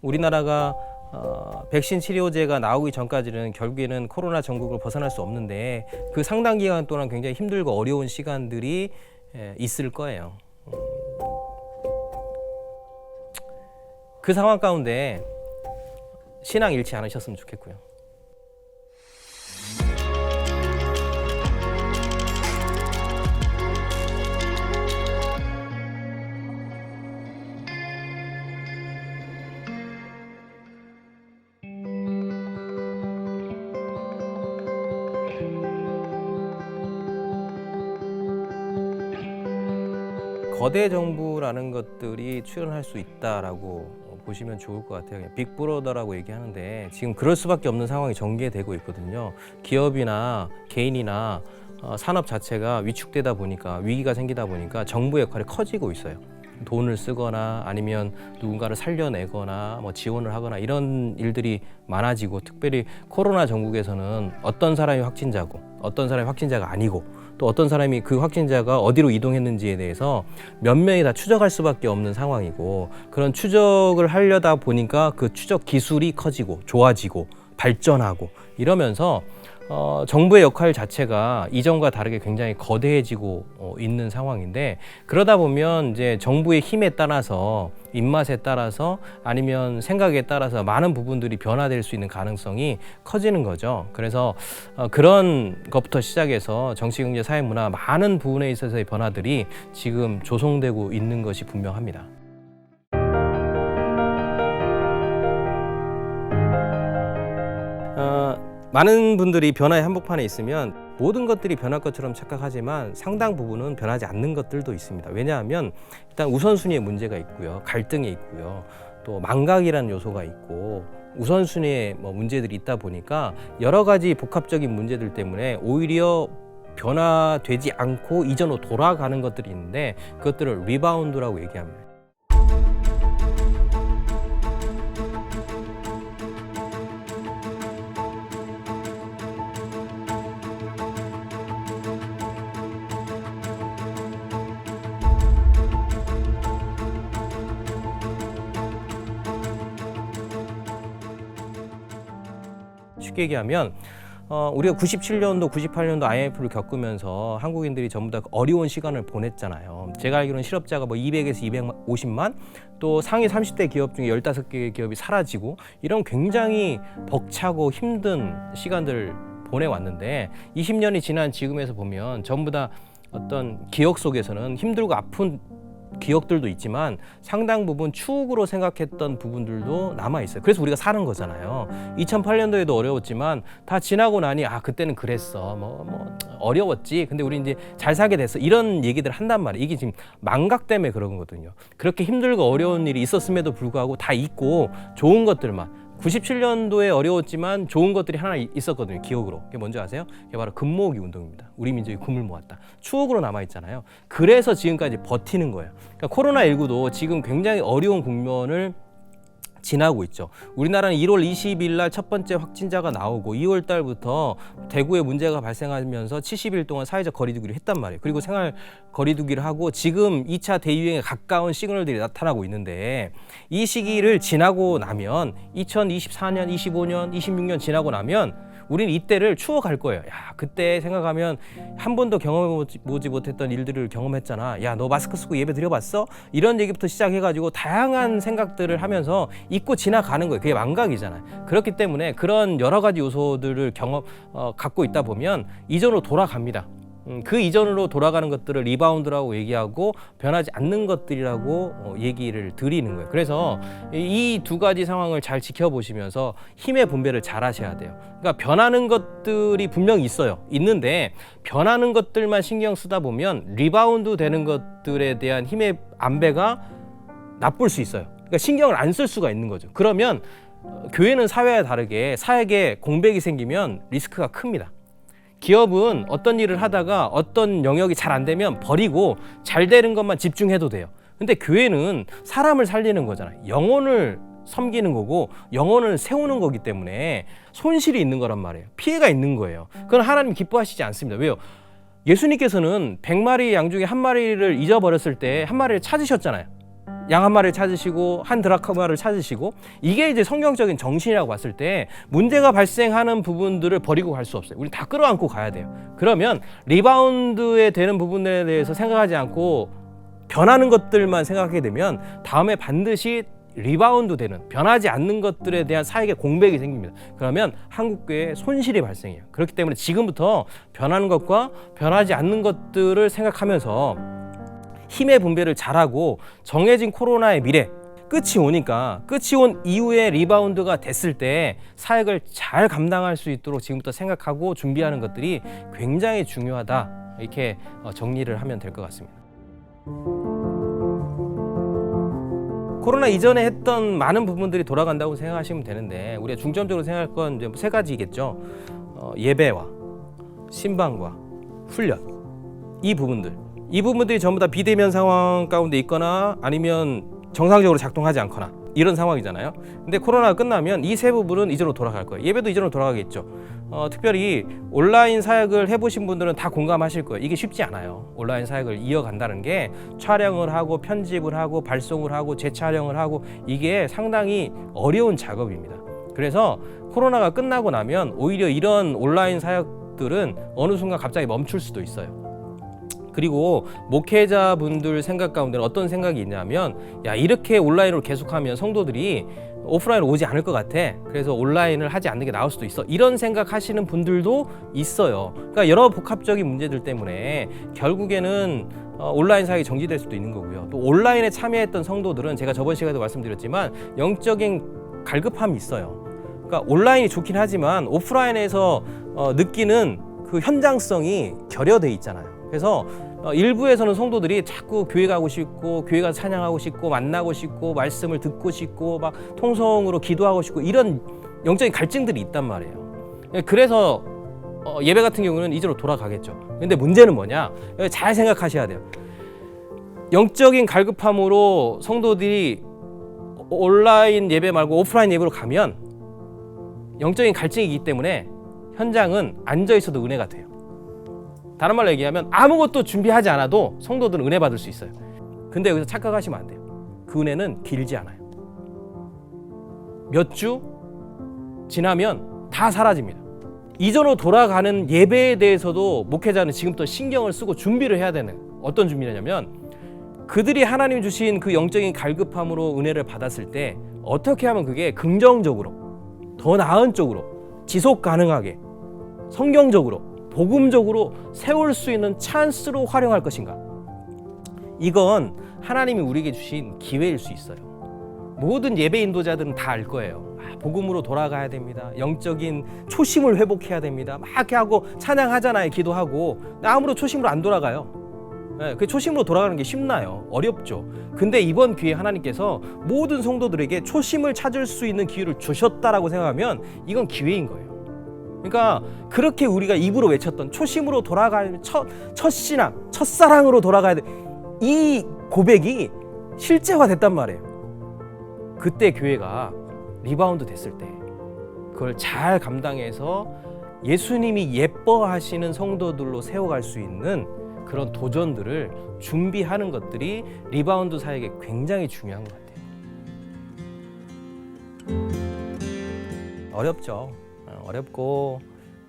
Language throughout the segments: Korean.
우리나라가 백신 치료제가 나오기 전까지는 결국에는 코로나 전국을 벗어날 수 없는데 그 상당 기간 동안 굉장히 힘들고 어려운 시간들이 있을 거예요. 그 상황 가운데 신앙 잃지 않으셨으면 좋겠고요. 거대 정부라는 것들이 출현할 수 있다라고 보시면 좋을 것 같아요. 빅브로더라고 얘기하는데 지금 그럴 수밖에 없는 상황이 전개되고 있거든요. 기업이나 개인이나 산업 자체가 위축되다 보니까 위기가 생기다 보니까 정부의 역할이 커지고 있어요. 돈을 쓰거나 아니면 누군가를 살려내거나 뭐 지원을 하거나 이런 일들이 많아지고 특별히 코로나 전국에서는 어떤 사람이 확진자고 어떤 사람이 확진자가 아니고 또 어떤 사람이 그 확진자가 어디로 이동했는지에 대해서 몇 명이 다 추적할 수밖에 없는 상황이고 그런 추적을 하려다 보니까 그 추적 기술이 커지고 좋아지고 발전하고 이러면서 정부의 역할 자체가 이전과 다르게 굉장히 거대해지고 있는 상황인데 그러다 보면 이제 정부의 힘에 따라서 입맛에 따라서 아니면 생각에 따라서 많은 부분들이 변화될 수 있는 가능성이 커지는 거죠. 그래서 그런 것부터 시작해서 정치, 경제, 사회, 문화 많은 부분에 있어서의 변화들이 지금 조성되고 있는 것이 분명합니다. 많은 분들이 변화의 한복판에 있으면 모든 것들이 변할 것처럼 착각하지만 상당 부분은 변하지 않는 것들도 있습니다. 왜냐하면 일단 우선순위의 문제가 있고요. 갈등이 있고요. 또 망각이라는 요소가 있고 우선순위의 문제들이 있다 보니까 여러 가지 복합적인 문제들 때문에 오히려 변화되지 않고 이전으로 돌아가는 것들이 있는데 그것들을 리바운드라고 얘기합니다. 쉽게 얘기하면 우리가 97년도, 98년도 IMF를 겪으면서 한국인들이 전부 다 어려운 시간을 보냈잖아요. 제가 알기로는 실업자가 200에서 250만, 또 상위 30대 기업 중에 15개의 기업이 사라지고 이런 굉장히 벅차고 힘든 시간들을 보내왔는데 20년이 지난 지금에서 보면 전부 다 어떤 기억 속에서는 힘들고 아픈 기억들도 있지만 상당 부분 추억으로 생각했던 부분들도 남아있어요. 그래서 우리가 사는 거잖아요. 2008년도에도 어려웠지만 다 지나고 나니 그때는 그랬어. 어려웠지. 근데 우리 이제 잘 살게 됐어. 이런 얘기들 한단 말이에요. 이게 지금 망각 때문에 그런 거거든요. 그렇게 힘들고 어려운 일이 있었음에도 불구하고 다 잊고 좋은 것들만 97년도에 어려웠지만 좋은 것들이 하나 있었거든요. 기억으로. 그게 뭔지 아세요? 그게 바로 금 모으기 운동입니다. 우리 민족이 금을 모았다. 추억으로 남아있잖아요. 그래서 지금까지 버티는 거예요. 그러니까 코로나19도 지금 굉장히 어려운 국면을 지나고 있죠. 우리나라는 1월 20일 날 첫 번째 확진자가 나오고 2월 달부터 대구에 문제가 발생하면서 70일 동안 사회적 거리두기를 했단 말이에요. 그리고 생활 거리두기를 하고 지금 2차 대유행에 가까운 시그널들이 나타나고 있는데 이 시기를 지나고 나면 2024년, 25년, 26년 지나고 나면 우리는 이때를 추억할 거예요. 야, 그때 생각하면 한 번도 경험해보지 못했던 일들을 경험했잖아. 야, 너 마스크 쓰고 예배 드려봤어? 이런 얘기부터 시작해가지고 다양한 생각들을 하면서 잊고 지나가는 거예요. 그게 망각이잖아요. 그렇기 때문에 그런 여러 가지 요소들을 갖고 있다 보면 이전으로 돌아갑니다. 그 이전으로 돌아가는 것들을 리바운드라고 얘기하고 변하지 않는 것들이라고 얘기를 드리는 거예요. 그래서 이 두 가지 상황을 잘 지켜보시면서 힘의 분배를 잘 하셔야 돼요. 그러니까 변하는 것들이 분명히 있는데 변하는 것들만 신경 쓰다 보면 리바운드 되는 것들에 대한 힘의 안배가 나쁠 수 있어요. 그러니까 신경을 안 쓸 수가 있는 거죠. 그러면 교회는 사회와 다르게 사회에 공백이 생기면 리스크가 큽니다. 기업은 어떤 일을 하다가 어떤 영역이 잘 안 되면 버리고 잘 되는 것만 집중해도 돼요. 근데 교회는 사람을 살리는 거잖아요. 영혼을 섬기는 거고 영혼을 세우는 거기 때문에 손실이 있는 거란 말이에요. 피해가 있는 거예요. 그건 하나님 기뻐하시지 않습니다. 왜요? 예수님께서는 100마리 양 중에 한 마리를 잊어버렸을 때 한 마리를 찾으셨잖아요. 양 한 마리를 찾으시고 한 드라크마를 찾으시고, 이게 이제 성경적인 정신이라고 봤을 때 문제가 발생하는 부분들을 버리고 갈 수 없어요. 우리 다 끌어안고 가야 돼요. 그러면 리바운드에 되는 부분에 대해서 생각하지 않고 변하는 것들만 생각하게 되면 다음에 반드시 리바운드 되는, 변하지 않는 것들에 대한 사역의 공백이 생깁니다. 그러면 한국교회에 손실이 발생해요. 그렇기 때문에 지금부터 변하는 것과 변하지 않는 것들을 생각하면서 힘의 분배를 잘하고, 정해진 코로나의 미래, 끝이 오니까 끝이 온 이후에 리바운드가 됐을 때 사역을 잘 감당할 수 있도록 지금부터 생각하고 준비하는 것들이 굉장히 중요하다, 이렇게 정리를 하면 될 것 같습니다. 코로나 이전에 했던 많은 부분들이 돌아간다고 생각하시면 되는데, 우리가 중점적으로 생각할 건 이제 세 가지겠죠. 예배와 신방과 훈련, 이 부분들이 전부 다 비대면 상황 가운데 있거나 아니면 정상적으로 작동하지 않거나 이런 상황이잖아요. 근데 코로나가 끝나면 이 세 부분은 이전으로 돌아갈 거예요. 예배도 이전으로 돌아가겠죠. 특별히 온라인 사역을 해보신 분들은 다 공감하실 거예요. 이게 쉽지 않아요. 온라인 사역을 이어간다는 게 촬영을 하고 편집을 하고 발송을 하고 재촬영을 하고, 이게 상당히 어려운 작업입니다. 그래서 코로나가 끝나고 나면 오히려 이런 온라인 사역들은 어느 순간 갑자기 멈출 수도 있어요. 그리고 목회자분들 생각 가운데는 어떤 생각이 있냐면, 야, 이렇게 온라인으로 계속하면 성도들이 오프라인으로 오지 않을 것 같아. 그래서 온라인을 하지 않는 게 나을 수도 있어. 이런 생각하시는 분들도 있어요. 그러니까 여러 복합적인 문제들 때문에 결국에는 온라인 사역이 정지될 수도 있는 거고요. 또 온라인에 참여했던 성도들은 제가 저번 시간에도 말씀드렸지만 영적인 갈급함이 있어요. 그러니까 온라인이 좋긴 하지만 오프라인에서 느끼는 그 현장성이 결여돼 있잖아요. 그래서 일부에서는 성도들이 자꾸 교회 가고 싶고, 교회 가서 찬양하고 싶고, 만나고 싶고, 말씀을 듣고 싶고, 막 통성으로 기도하고 싶고, 이런 영적인 갈증들이 있단 말이에요. 그래서 예배 같은 경우는 이제로 돌아가겠죠. 근데 문제는 뭐냐? 잘 생각하셔야 돼요. 영적인 갈급함으로 성도들이 온라인 예배 말고 오프라인 예배로 가면 영적인 갈증이기 때문에 현장은 앉아 있어도 은혜가 돼요. 다른 말로 얘기하면 아무것도 준비하지 않아도 성도들은 은혜 받을 수 있어요. 근데 여기서 착각하시면 안 돼요. 그 은혜는 길지 않아요. 몇 주 지나면 다 사라집니다. 이전으로 돌아가는 예배에 대해서도 목회자는 지금부터 신경을 쓰고 준비를 해야 되는, 어떤 준비냐면 그들이 하나님 주신 그 영적인 갈급함으로 은혜를 받았을 때 어떻게 하면 그게 긍정적으로, 더 나은 쪽으로, 지속 가능하게, 성경적으로, 복음적으로 세울 수 있는 찬스로 활용할 것인가. 이건 하나님이 우리에게 주신 기회일 수 있어요. 모든 예배 인도자들은 다 알 거예요. 복음으로 돌아가야 됩니다. 영적인 초심을 회복해야 됩니다. 막 이렇게 하고 찬양하잖아요. 기도하고. 아무로 초심으로 안 돌아가요. 그 초심으로 돌아가는 게 쉽나요? 어렵죠. 근데 이번 기회에 하나님께서 모든 성도들에게 초심을 찾을 수 있는 기회를 주셨다라고 생각하면 이건 기회인 거예요. 그러니까 그렇게 우리가 입으로 외쳤던 초심으로 돌아가야, 첫 신앙, 첫사랑으로 돌아가야 돼, 이 고백이 실제화됐단 말이에요. 그때 교회가 리바운드 됐을 때 그걸 잘 감당해서 예수님이 예뻐하시는 성도들로 세워갈 수 있는 그런 도전들을 준비하는 것들이 리바운드 사역에 굉장히 중요한 것 같아요. 어렵죠. 어렵고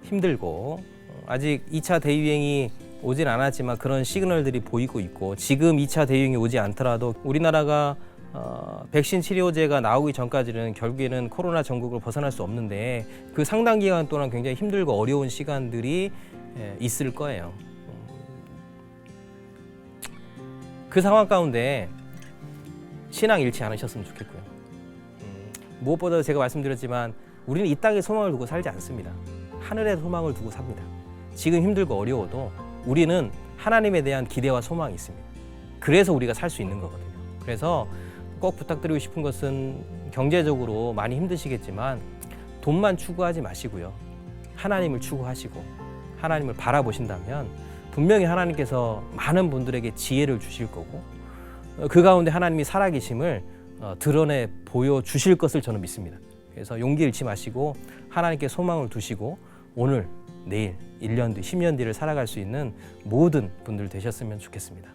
힘들고, 아직 2차 대유행이 오진 않았지만 그런 시그널들이 보이고 있고, 지금 2차 대유행이 오지 않더라도 우리나라가 백신 치료제가 나오기 전까지는 결국에는 코로나 전국을 벗어날 수 없는데, 그 상당 기간 동안 굉장히 힘들고 어려운 시간들이 있을 거예요. 그 상황 가운데 신앙 잃지 않으셨으면 좋겠고요. 무엇보다 제가 말씀드렸지만 우리는 이 땅에 소망을 두고 살지 않습니다. 하늘에 소망을 두고 삽니다. 지금 힘들고 어려워도 우리는 하나님에 대한 기대와 소망이 있습니다. 그래서 우리가 살 수 있는 거거든요. 그래서 꼭 부탁드리고 싶은 것은, 경제적으로 많이 힘드시겠지만 돈만 추구하지 마시고요. 하나님을 추구하시고 하나님을 바라보신다면 분명히 하나님께서 많은 분들에게 지혜를 주실 거고, 그 가운데 하나님이 살아계심을 드러내 보여주실 것을 저는 믿습니다. 그래서 용기 잃지 마시고 하나님께 소망을 두시고 오늘, 내일, 1년 뒤, 10년 뒤를 살아갈 수 있는 모든 분들 되셨으면 좋겠습니다.